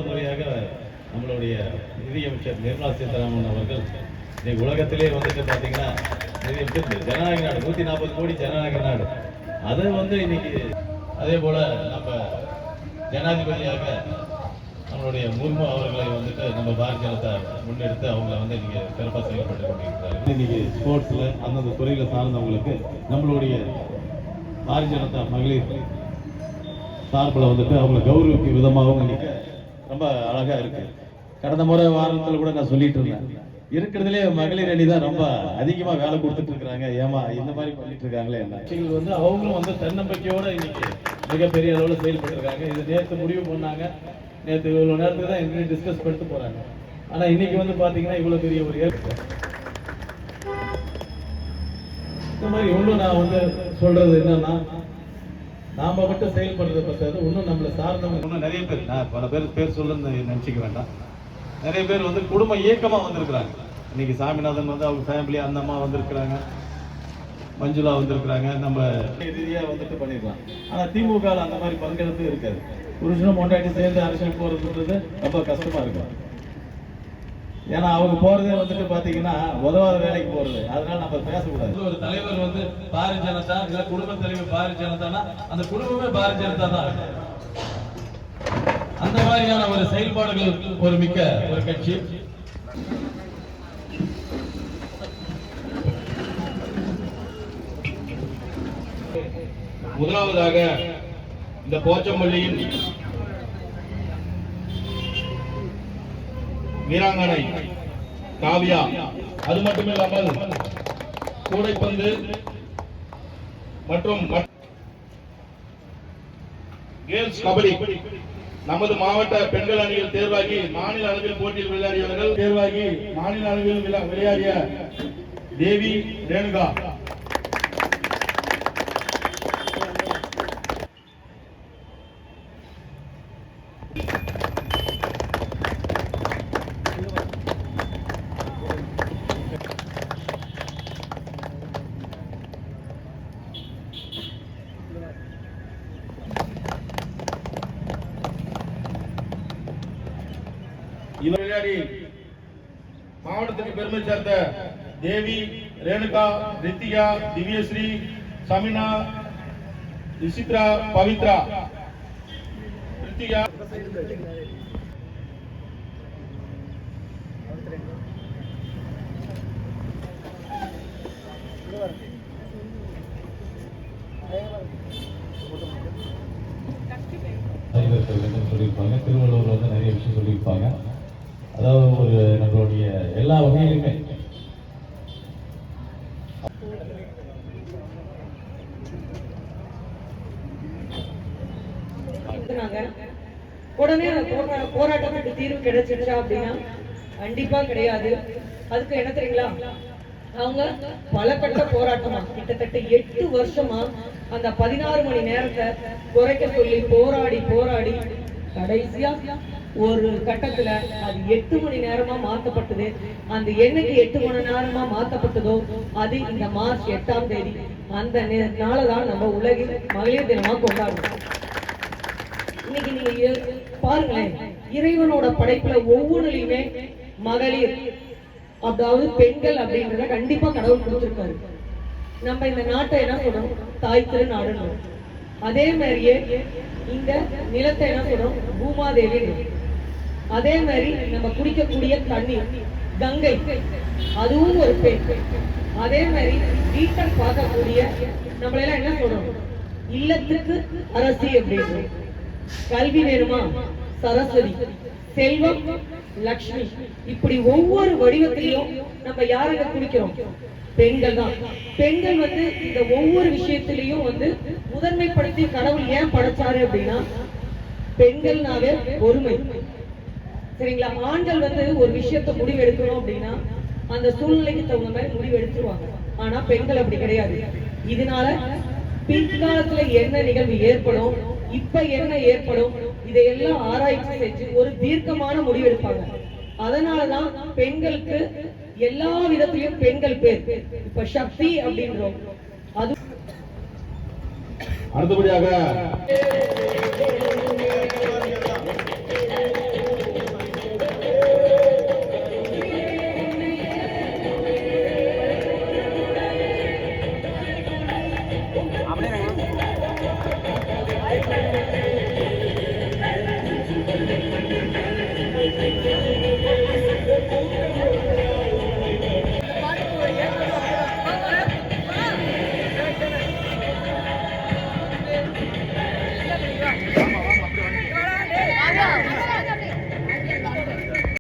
முறையாக நம்மளுடைய நிதியமைச்சர் நிர்மலா சீதாராமன் அவர்கள் இன்னைக்கு உலகத்திலே வந்துட்டு பார்த்தீங்கன்னா நிதியமைச்சர் ஜனநாயக நாடு 140 கோடி ஜனநாயக நாடு அதை இன்னைக்கு அதே போல நம்ம ஜனாதிபதியாக நம்மளுடைய முர்மு அவர்களை வந்துட்டு நம்ம பாரதிய ஜனதா முன்னெடுத்து அவங்களை இன்னைக்கு சிறப்பாக செயல்பட்டு கொண்டிருக்கிறார்கள். இன்னைக்கு ஸ்போர்ட்ஸ்ல அந்தந்த துறையில சார்ந்தவங்களுக்கு நம்மளுடைய பாரதிய ஜனதா மகளிர் சார்பில் அவங்களை கௌரவிக்கும் விதமாகவும் இன்னைக்கு ரொம்ப அழகா இருக்கு. கடந்த முறை வாரத்தில் கூட நான் சொல்லிட்டு இருந்தேன், இருக்கிறதுலே மகளிர் அணி தான் ரொம்ப அதிகமா வேலை கொடுத்துட்டு இருக்கிறாங்க. ஏமா இந்த மாதிரி பண்ணிட்டு இருக்காங்களே என்ன அவங்களும் தன்னம்பிக்கையோட இன்னைக்கு மிகப்பெரிய அளவில் செயல்பட்டு இருக்காங்க. இது நேற்று முடிவு பண்ணாங்க, நேற்று இவ்வளவு நேரத்துக்கு தான் எங்களுக்கு டிஸ்கஸ் பண்ணிட்டு போறாங்க. ஆனா இன்னைக்கு பாத்தீங்கன்னா இவ்வளவு பெரிய ஒரு இந்த மாதிரி இன்னும் நான் சொல்றது என்னன்னா, நாம மட்டும் செயல்படுறத பத்தாது, இன்னும் நம்மளை சார்ந்தவங்க இன்னும் நிறைய பேர், நான் பல பேர் சொல்றது நினைச்சுக்க வேண்டாம், நிறைய பேர் குடும்ப இயக்கமா வந்திருக்கிறாங்க. இன்னைக்கு சாமிநாதன் அவங்க ஃபேமிலி அந்த அம்மா வந்திருக்கிறாங்க, மஞ்சுளா வந்திருக்கிறாங்க. நம்ம ரீதியா பண்ணிருக்கலாம். ஆனா திமுக அந்த மாதிரி பங்கெடுத்து இருக்காது. புருஷனும் பொண்டாட்டி சேர்ந்து அரசியல் போறதுன்றது ரொம்ப கஷ்டமா இருக்கும். ஏன்னா அவங்க போறதே பாத்தீங்கன்னா உதவாத வேலைக்கு போறது. அதனால நம்ம பேசக்கூடாது. ஒரு தலைவர் பாரதிய ஜனதா இல்ல குடும்ப தலைவர் பாரதிய ஜனதானா அந்த குடும்பமே பாரதிய ஜனதா தான். அந்த மாதிரியான ஒரு செயல்பாடுகள் ஒரு மிக்க ஒரு கட்சி. முதலாவதாக இந்த போச்சம்பள்ளியின் வீராங்கனை காவியா, அது மட்டுமில்லாமல் கூடைப்பந்து மற்றும் கேர்ள்ஸ் கபடி நமது மாவட்ட பெண்கள் அணியில் தேர்வாகி மாநில அளவில் போட்டியில் விளையாடியவர்கள் தேர்வாகி மாநில அளவில் விளையாடிய தேவி ரேணுகா, இவர் விளையாடி மாவட்டத்துக்கு பெருமை சேர்ந்த தேவி ரேணுகா, ரித்திகா, திவ்யஸ்ரீ, சமினா, விசித்ரா, பவித்ரா, ரித்திகா சொல்லியிருப்பாங்க. திருவள்ளுவர் நிறைய விஷயம் சொல்லியிருப்பாங்க. அதாவது நம்மளுடைய எல்லா வகையிலுமே உடனே போராட்டத்துக்கு தீர்வு கிடைச்சிருச்சா அப்படின்னா கண்டிப்பா கிடையாது. அதுக்கு என்ன தெரியுங்களா, அவங்க பல கட்ட போராட்டமா கிட்டத்தட்ட 8 வருஷமா அந்த 16 மணி நேரத்தை குறைக்க சொல்லி போராடி கடைசியா ஒரு கட்டத்துல அது 8 மணி நேரமா மாத்தப்பட்டது. அந்த என்னைக்கு 8 மணி நேரமா மாத்தப்பட்டதோ அது இந்த மார்ச் 8ஆம் தேதி. அந்த நாளதான் நம்ம உலகில் மகளிர் தினமா கொண்டாடுறோம். இன்னைக்கு நீங்க பாருங்களேன், இறைவனோட படைப்புல ஒவ்வொன்றுலயுமே மகளிர், அதாவது பெண்கள் அப்படின்றத கண்டிப்பா கடவுள் கொடுத்திருக்காரு. நம்ம இந்த நாட்டை என்ன சொல்றோம், தாய் திருநாடுன்னு. அதே மாதிரியே இந்த நிலத்தை என்ன சொல்றோம், பூமாதேவி. அதே மாதிரி நம்ம குடிக்கக்கூடிய தண்ணீர் கங்கை, அதுவும் ஒரு பெண். அதே மாதிரி வீட்டை பார்க்கக்கூடிய நம்மளெல்லாம் என்ன சொல்றோம், இல்லத்துக்கு அரசி அப்படின்னு. கல்வி வேணுமா, சரஸ்வதி. செல்வம், லக்ஷ்மி. இப்படி ஒவ்வொரு வடிவத்திலையும் நம்ம யாரை குடிக்கிறோம், பெண்கள் தான். பெண்கள் இந்த ஒவ்வொரு விஷயத்திலையும் முதன்மைப்படுத்தி கடவுள் ஏன் படைச்சாரு அப்படின்னா, பெண்கள்னாவே பொறுமை. சரிங்களா, ஆண்கள் ஒரு விஷயத்த முடிவு எடுக்கணும் அப்படின்னா அந்த சூழ்நிலைக்கு தகுந்த மாதிரி முடிவு எடுத்துருவாங்க. ஆனா பெண்கள் அப்படி கிடையாது. இதனால பிற்காலத்துல என்ன நிகழ்வு ஏற்படும், இப்ப என்ன ஏற்படும், இதையெல்லாம் ஆராய்ச்சி செஞ்சு ஒரு தீர்க்கமான முடிவு எடுப்பாங்க. அதனாலதான் பெண்களுக்கு எல்லா விதத்திலையும் பெண்கள் பேர். இப்ப சக்தி அப்படின்றோம். அது அடுத்தபடியாக தேங்க்யூ